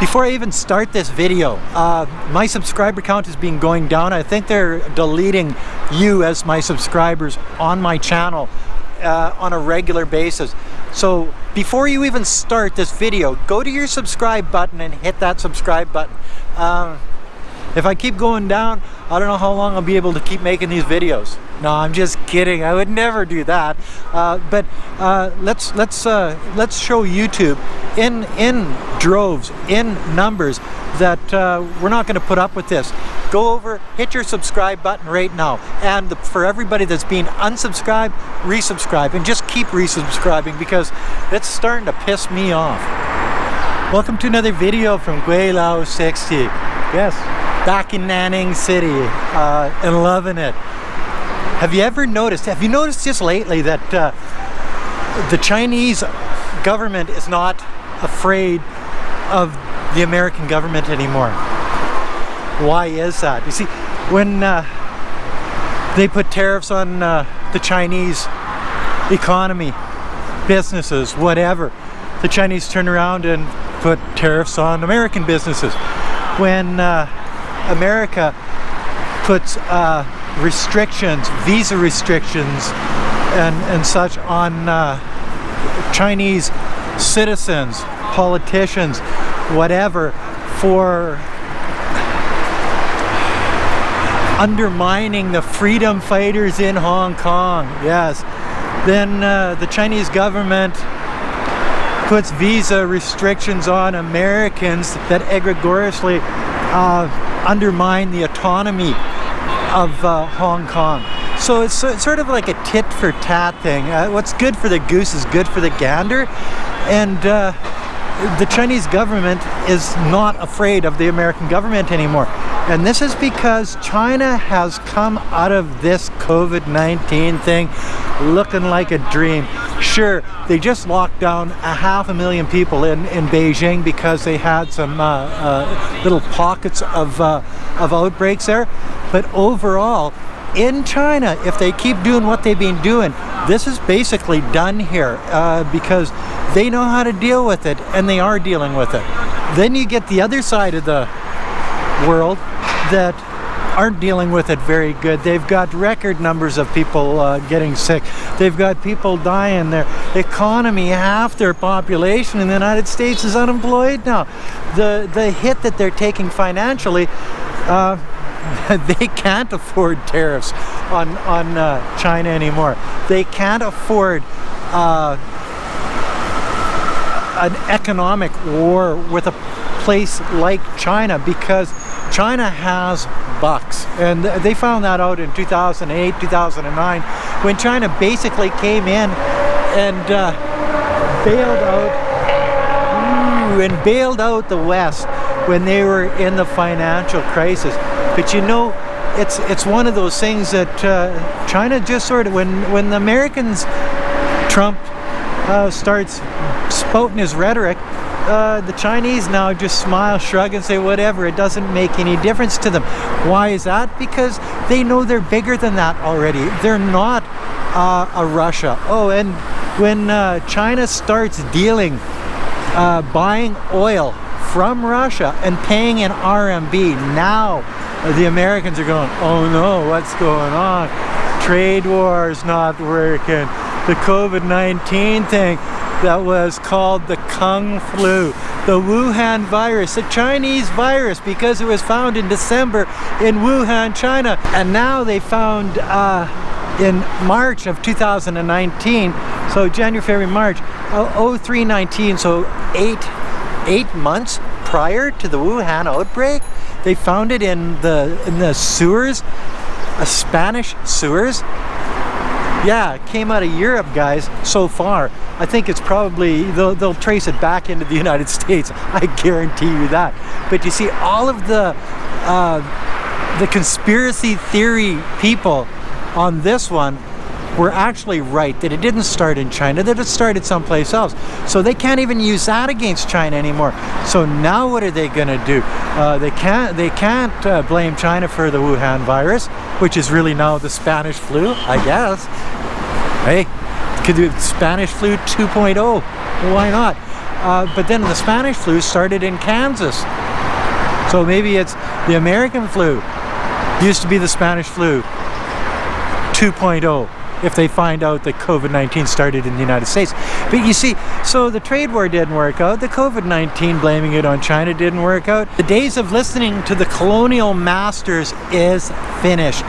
Before I even start this video, my subscriber count has been going down. I think they're deleting you as my subscribers on my channel on a regular basis. So before you even start this video, go to your subscribe button and hit that subscribe button. If I keep going down, I don't know how long I'll be able to keep making these videos. No, I'm just kidding. I would never do that. But let's show YouTube in droves, in numbers, that we're not going to put up with this. Go over, hit your subscribe button right now, and for everybody that's been unsubscribed, resubscribe, and just keep resubscribing because it's starting to piss me off. Welcome to another video from Gweilo 60. Yes, back in Nanning City, and loving it. Have you noticed just lately that the Chinese government is not afraid of the American government anymore? Why is that? You see, when they put tariffs on the Chinese economy, businesses, whatever, the Chinese turn around and put tariffs on American businesses. When America puts restrictions, visa restrictions and such on Chinese citizens, politicians, whatever, for undermining the freedom fighters in Hong Kong. Yes, then the Chinese government puts visa restrictions on Americans that egregiously undermine the autonomy of Hong Kong. So it's sort of like a tit for tat thing. What's good for the goose is good for the gander, and the Chinese government is not afraid of the American government anymore. And this is because China has come out of this COVID-19 thing looking like a dream. Sure, they just locked down 500,000 people in Beijing because they had some little pockets of outbreaks there. But overall, in China, if they keep doing what they've been doing, this is basically done here because they know how to deal with it, and they are dealing with it. Then you get the other side of the world that aren't dealing with it very good. They've got record numbers of people getting sick. They've got people dying. Their economy, half their population in the United States is unemployed now. The hit that they're taking financially, they can't afford tariffs on China anymore. They can't afford an economic war with a place like China because China has bucks, and they found that out in 2008, 2009, when China basically came in and bailed out the West when they were in the financial crisis. But you know, it's one of those things that China just sort of, when the Americans, Trump starts spouting his rhetoric, the Chinese now just smile, shrug, and say whatever. It doesn't make any difference to them. Why is that? Because they know they're bigger than that already. They're not a Russia. Oh, and when China starts dealing, buying oil from Russia and paying in RMB, now the Americans are going, oh no, what's going on? Trade war is not working. The COVID-19 thing that was called the Kung Flu, the Wuhan virus, the Chinese virus, because it was found in December in Wuhan, China. And now they found in March of 2019, so January, February, March, 0319, so eight months prior to the Wuhan outbreak, they found it in the sewers, Spanish sewers. Yeah, it came out of Europe, guys, so far. I think it's probably, they'll trace it back into the United States. I guarantee you that. But you see, all of the conspiracy theory people on this one were actually right, that it didn't start in China, that it started someplace else. So they can't even use that against China anymore. So now what are they going to do? They can't blame China for the Wuhan virus, which is really now the Spanish flu, I guess. Hey, could do Spanish flu 2.0. Why not? but then the Spanish flu started in Kansas. So maybe it's the American flu used to be the Spanish flu 2.0 if they find out that COVID-19 started in the United States. But you see, so the trade war didn't work out. The COVID-19 blaming it on China didn't work out. The days of listening to the colonial masters is finished.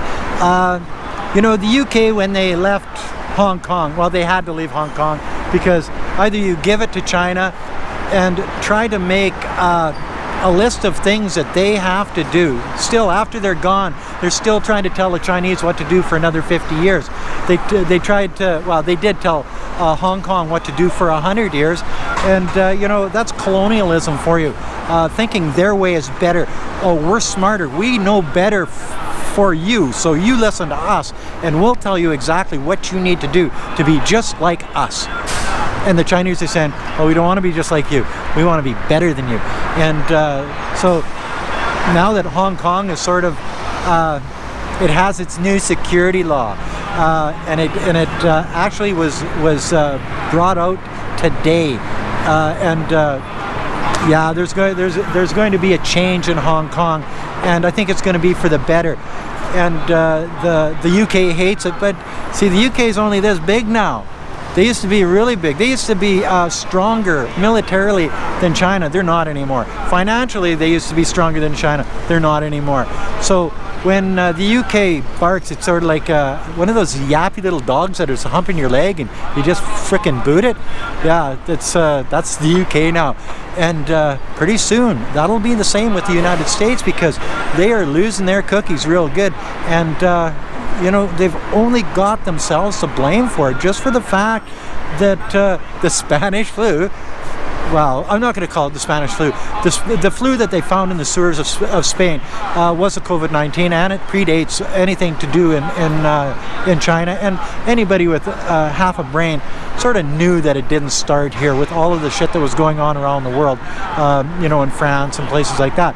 You know, the UK, when they left Hong Kong, well, they had to leave Hong Kong because either you give it to China and try to make a list of things that they have to do. Still, after they're gone, they're still trying to tell the Chinese what to do for another 50 years. They tried to, well, they did tell Hong Kong what to do for 100 years. And, you know, that's colonialism for you. Thinking their way is better. Oh, we're smarter. We know better for you. So you listen to us and we'll tell you exactly what you need to do to be just like us. And the Chinese are saying, oh, we don't want to be just like you. We want to be better than you. And so now that Hong Kong is sort of, it has its new security law, and it actually was brought out today. Yeah, there's going to be a change in Hong Kong, and I think it's going to be for the better. And the UK hates it, but see, the UK is only this big now. They used to be really big. They used to be stronger militarily than China. They're not anymore. Financially, they used to be stronger than China. They're not anymore. So when the UK barks, it's sort of like one of those yappy little dogs that is humping your leg and you just frickin' boot it. Yeah, that's the UK now. And pretty soon, that'll be the same with the United States because they are losing their cookies real good. And you know, they've only got themselves to blame for it, just for the fact that the Spanish flu, well, I'm not going to call it the Spanish flu, the flu that they found in the sewers of Spain was a COVID-19, and it predates anything to do in China, and anybody with half a brain sort of knew that it didn't start here with all of the shit that was going on around the world, you know, in France and places like that.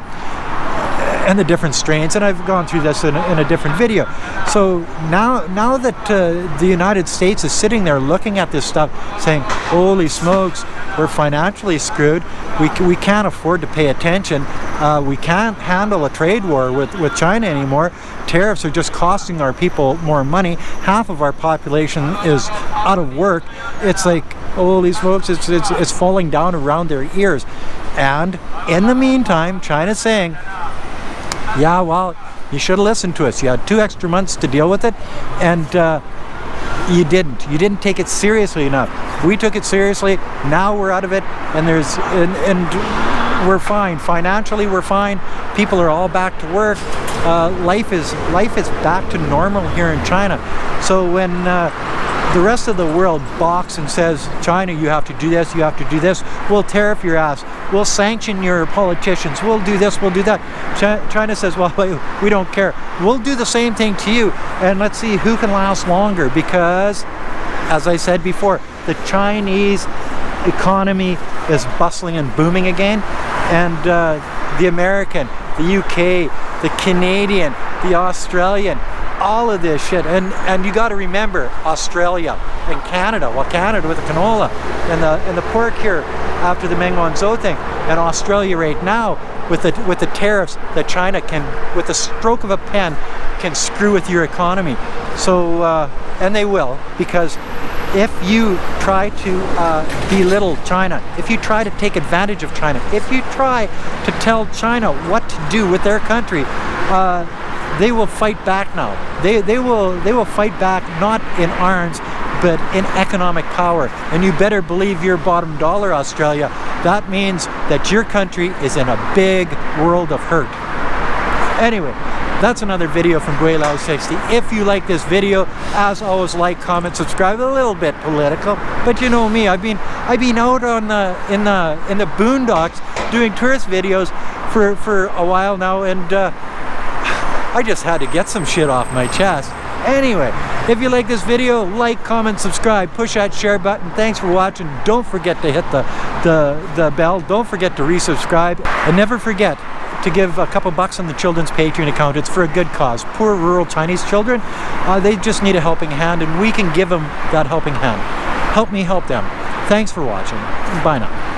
And the different strains, and I've gone through this in a different video. So now that the United States is sitting there looking at this stuff saying, holy smokes, we're financially screwed, we can't afford to pay attention, we can't handle a trade war with China anymore, tariffs are just costing our people more money, half of our population is out of work, it's like, holy smokes, it's falling down around their ears. And in the meantime, China's saying, yeah, well, you should have listened to us. You had 2 extra months to deal with it, and you didn't. You didn't take it seriously enough. We took it seriously. Now we're out of it, and we're fine. Financially, we're fine. People are all back to work. Life is back to normal here in China. So when the rest of the world balks and says, China, you have to do this, you have to do this, we'll tariff your ass, we'll sanction your politicians, we'll do this, we'll do that. China says, well, we don't care. We'll do the same thing to you, and let's see who can last longer, because, as I said before, the Chinese economy is bustling and booming again, and the American, the UK, the Canadian, the Australian, all of this shit, and you got to remember Australia and Canada. Well, Canada with the canola and the pork here after the Meng Wanzhou thing, and Australia right now with the tariffs that China can, with the stroke of a pen, can screw with your economy. So and they will, because if you try to belittle China, if you try to take advantage of China, if you try to tell China what to do with their country, they will fight back now. They will fight back, not in arms, but in economic power. And you better believe your bottom dollar, Australia. That means that your country is in a big world of hurt. Anyway, that's another video from Gweilo 60. If you like this video, as always, like, comment, subscribe. A little bit political, but you know me. I've been out on in the boondocks doing tourist videos for a while now, and I just had to get some shit off my chest. Anyway, if you like this video, like, comment, subscribe, push that share button. Thanks for watching. Don't forget to hit the bell. Don't forget to resubscribe, and never forget to give a couple bucks on the children's Patreon account. It's for a good cause. Poor rural Chinese children, they just need a helping hand, and we can give them that helping hand. Help me help them. Thanks for watching. Bye now.